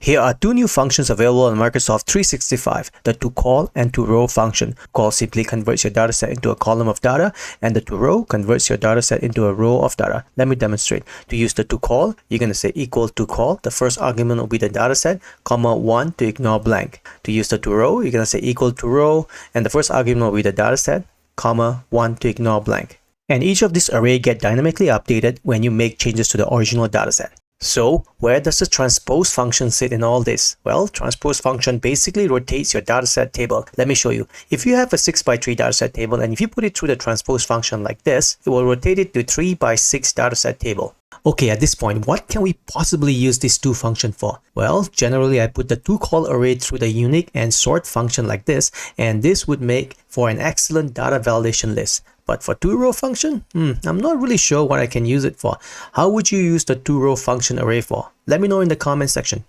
Here are two new functions available on Microsoft 365, the TOCOL and TOROW function. TOCOL simply converts your dataset into a column of data, and the TOROW converts your dataset into a row of data. Let me demonstrate. To use the TOCOL, you're going to say equal TOCOL. The first argument will be the dataset, comma 1 to ignore blank. To use the TOROW, you're going to say equal TOROW, and the first argument will be the dataset, comma 1 to ignore blank. And each of these arrays get dynamically updated when you make changes to the original dataset. So, where does the transpose function sit in all this? Well, transpose function basically rotates your dataset table. Let me show you. If you have a 6x3 dataset table and if you put it through the transpose function like this, it will rotate it to 3x6 dataset table. Okay, at this point, what can we possibly use these two functions for? Well, generally I put the TOCOL array through the unique and sort function like this, and this would make for an excellent data validation list. But for TOROW function, I'm not really sure what I can use it for. How would you use the TOROW function array for? Let me know in the comment section.